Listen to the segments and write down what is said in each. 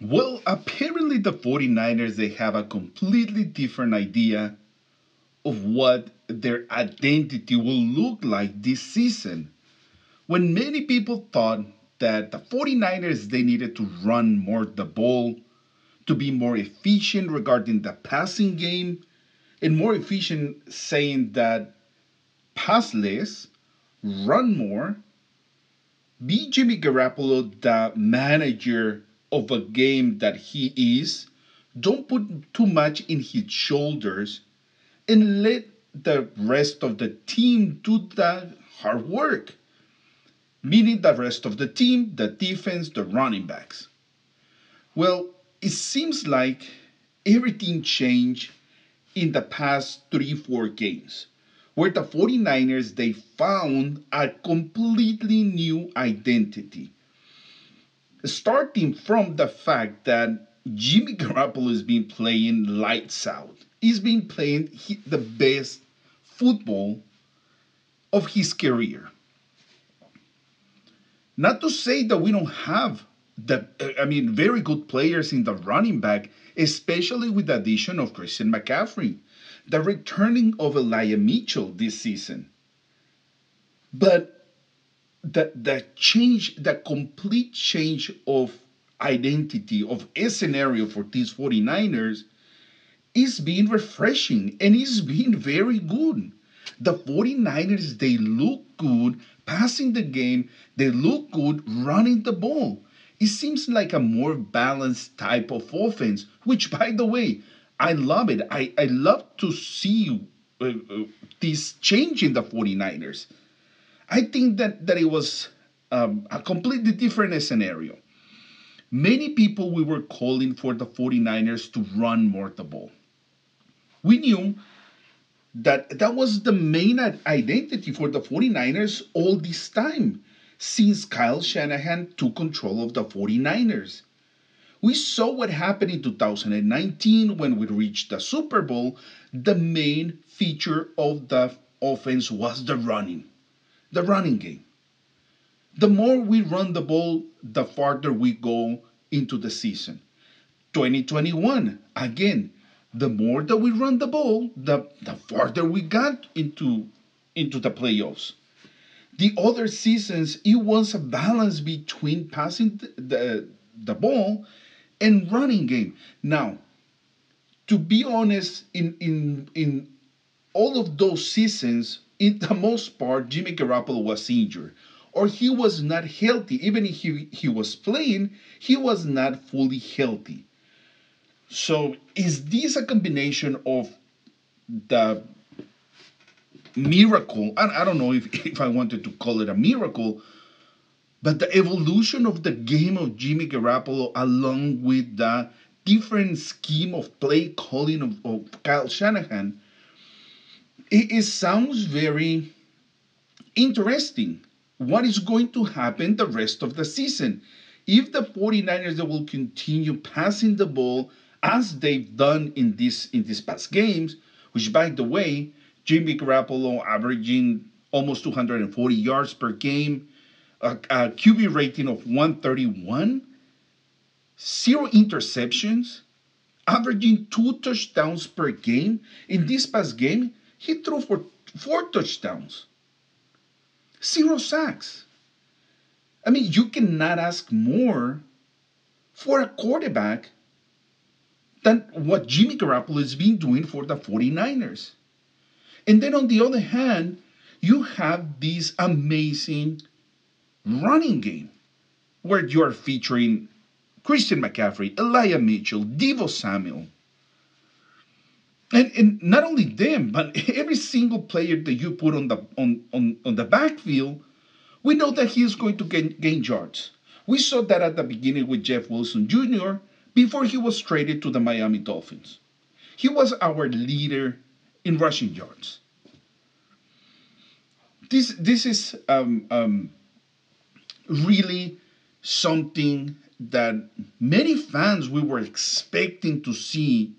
Well, apparently the 49ers they have a completely different idea of what their identity will look like this season. When many people thought that the 49ers they needed to run more the ball, to be more efficient regarding the passing game, and more efficient saying that pass less, run more, be Jimmy Garoppolo the manager of a game that he is, don't put too much in his shoulders and let the rest of the team do the hard work. Meaning the rest of the team, the defense, the running backs. Well, it seems like everything changed in the past 3 4 games, where the 49ers they found a completely new identity. Starting from the fact that Jimmy Garoppolo has been playing lights out. He's been playing the best football of his career. Not to say that we don't have very good players in the running back, especially with the addition of Christian McCaffrey, the returning of Elijah Mitchell this season. But the complete change of identity, of a scenario for these 49ers is being refreshing and is being very good. The 49ers, they look good passing the game, they look good running the ball. It seems like a more balanced type of offense, which, by the way, I love it. I love to see this change in the 49ers. I think that it was a completely different scenario. Many people we were calling for the 49ers to run more the ball. We knew that was the main identity for the 49ers all this time since Kyle Shanahan took control of the 49ers. We saw what happened in 2019 when we reached the Super Bowl. The main feature of the offense was the running game. The more we run the ball, the farther we go into the season. 2021, again, the more that we run the ball, the farther we got into the playoffs. The other seasons, it was a balance between passing the ball and running game. Now, to be honest, in all of those seasons, in the most part, Jimmy Garoppolo was injured. Or he was not healthy. Even if he was playing, he was not fully healthy. So is this a combination of the miracle? I don't know if I wanted to call it a miracle, but the evolution of the game of Jimmy Garoppolo along with the different scheme of play calling of Kyle Shanahan, it sounds very interesting. What is going to happen the rest of the season? If the 49ers will continue passing the ball as they've done in these past games, which by the way, Jimmy Garoppolo averaging almost 240 yards per game, a QB rating of 131, zero interceptions, averaging 2 touchdowns per game. In this past game, he threw for 4 touchdowns, zero sacks. I mean, you cannot ask more for a quarterback than what Jimmy Garoppolo has been doing for the 49ers. And then on the other hand, you have this amazing running game where you're featuring Christian McCaffrey, Elijah Mitchell, Devo Samuel. And not only them, but every single player that you put on the backfield, we know that he is going to gain yards. We saw that at the beginning with Jeff Wilson Jr. before he was traded to the Miami Dolphins. He was our leader in rushing yards. This is really something that many fans we were expecting to see,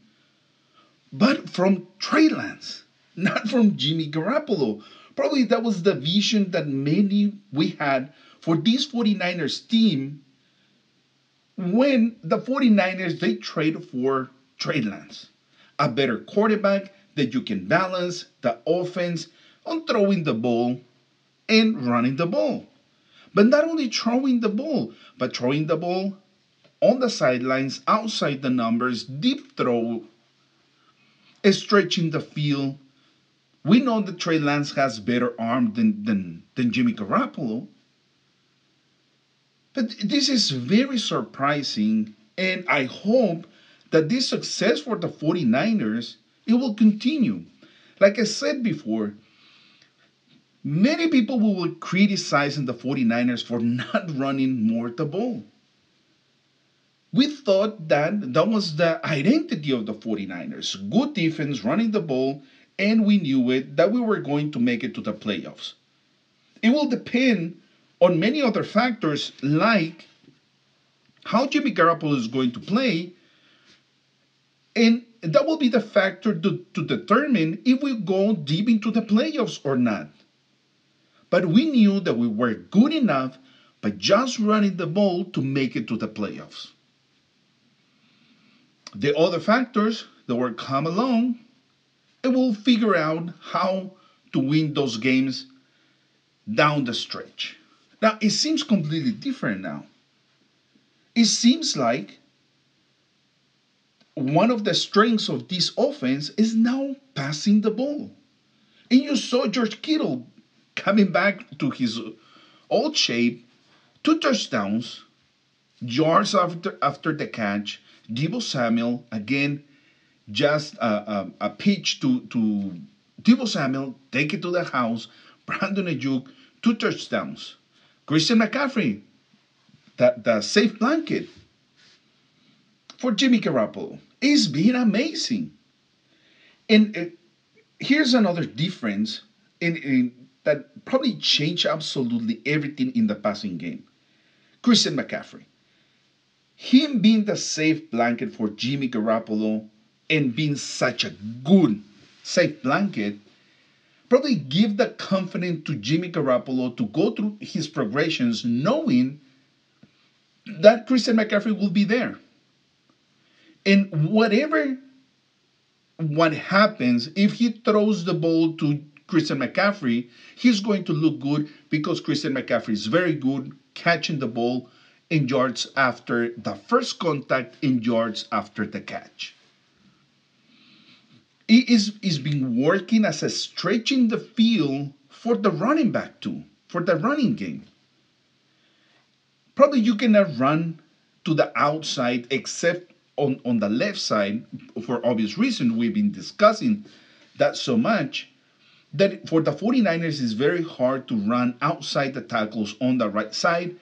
but from Trey Lance, not from Jimmy Garoppolo. Probably that was the vision that many we had for this 49ers team when the 49ers they trade for Trey Lance, a better quarterback that you can balance the offense on throwing the ball and running the ball. But not only throwing the ball, but throwing the ball on the sidelines, outside the numbers, deep throw, stretching the field. We know that Trey Lance has better arm than Jimmy Garoppolo. But this is very surprising, and I hope that this success for the 49ers, it will continue. Like I said before, many people will criticize the 49ers for not running more the ball. We thought that that was the identity of the 49ers. Good defense, running the ball, and we knew it that we were going to make it to the playoffs. It will depend on many other factors like how Jimmy Garoppolo is going to play, and that will be the factor to determine if we go deep into the playoffs or not. But we knew that we were good enough by just running the ball to make it to the playoffs. The other factors that will come along, and we'll figure out how to win those games down the stretch. Now, it seems completely different now. It seems like one of the strengths of this offense is now passing the ball. And you saw George Kittle coming back to his old shape, 2 touchdowns, yards after the catch. Deebo Samuel, again, just a pitch to Deebo Samuel, take it to the house. Brandon Ayuk, 2 touchdowns. Christian McCaffrey, the safe blanket for Jimmy Garoppolo. It's been amazing. And here's another difference that probably changed absolutely everything in the passing game. Christian McCaffrey. Him being the safe blanket for Jimmy Garoppolo and being such a good safe blanket probably give the confidence to Jimmy Garoppolo to go through his progressions knowing that Christian McCaffrey will be there. And whatever what happens, if he throws the ball to Christian McCaffrey, he's going to look good because Christian McCaffrey is very good catching the ball in yards after the first contact, in yards after the catch. He's been working as a stretching the field for the running back too, for the running game. Probably you cannot run to the outside except on the left side for obvious reason. We've been discussing that so much that for the 49ers it's very hard to run outside the tackles on the right side,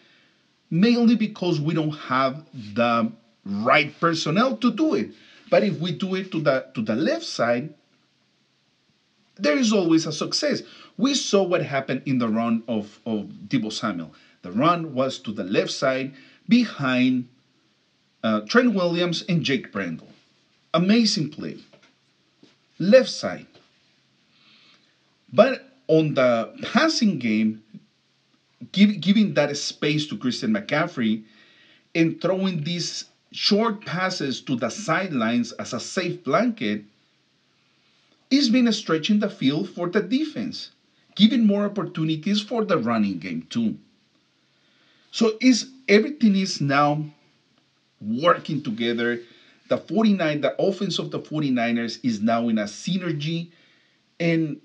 mainly because we don't have the right personnel to do it. But if we do it to the left side, there is always a success. We saw what happened in the run of Deebo Samuel. The run was to the left side behind Trent Williams and Jake Brendel. Amazing play. Left side. But on the passing game, giving that space to Christian McCaffrey and throwing these short passes to the sidelines as a safe blanket is been stretching the field for the defense, giving more opportunities for the running game too. So everything is now working together. The offense of the 49ers is now in a synergy, and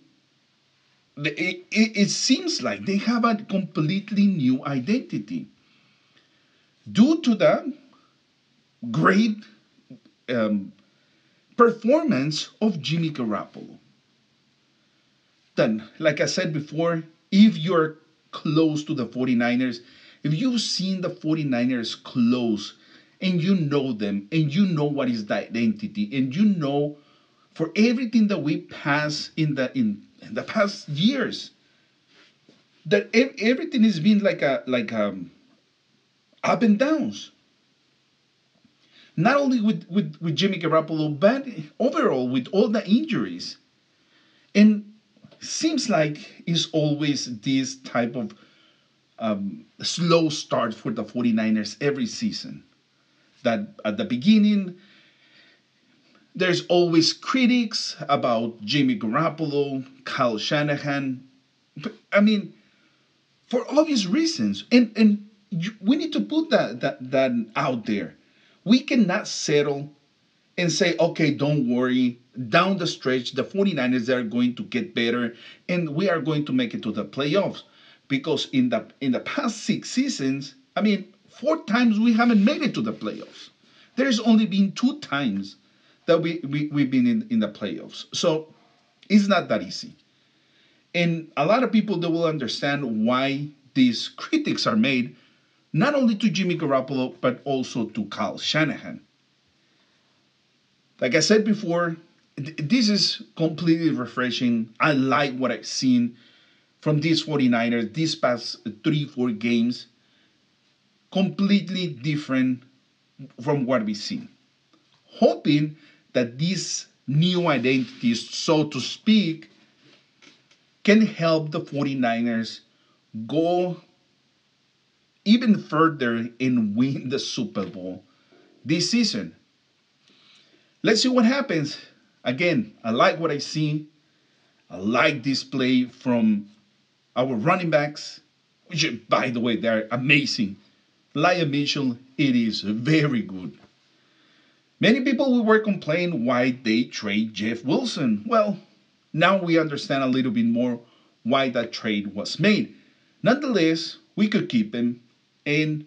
it seems like they have a completely new identity due to the great performance of Jimmy Garoppolo. Then, like I said before, if you're close to the 49ers, if you've seen the 49ers close and you know them and you know what is the identity and you know for everything that we pass in the past years, that everything has been like up and downs. Not only with Jimmy Garoppolo, but overall with all the injuries. And seems like it's always this type of slow start for the 49ers every season. that at the beginning, there's always critics about Jimmy Garoppolo, Kyle Shanahan. I mean, for obvious reasons, and we need to put that out there. We cannot settle and say, okay, don't worry. Down the stretch, the 49ers are going to get better and we are going to make it to the playoffs. Because in the past 6 seasons, I mean, 4 times we haven't made it to the playoffs. There's only been 2 times that we've been in the playoffs. So it's not that easy. And a lot of people, they will understand why these critics are made, not only to Jimmy Garoppolo, but also to Kyle Shanahan. Like I said before, this is completely refreshing. I like what I've seen from these 49ers these past 3, 4 games. Completely different from what we've seen. Hoping that these new identities, so to speak, can help the 49ers go even further and win the Super Bowl this season. Let's see what happens. Again, I like what I see. I like this play from our running backs, which, by the way, they're amazing. Lion Mitchell, it is very good. Many people were complaining why they trade Jeff Wilson. Well, now we understand a little bit more why that trade was made. Nonetheless, we could keep him and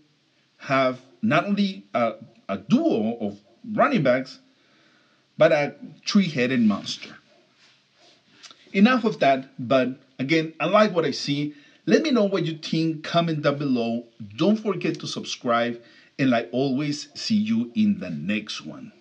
have not only a duo of running backs, but a three-headed monster. Enough of that, but again, I like what I see. Let me know what you think, comment down below. Don't forget to subscribe, and like always, see you in the next one.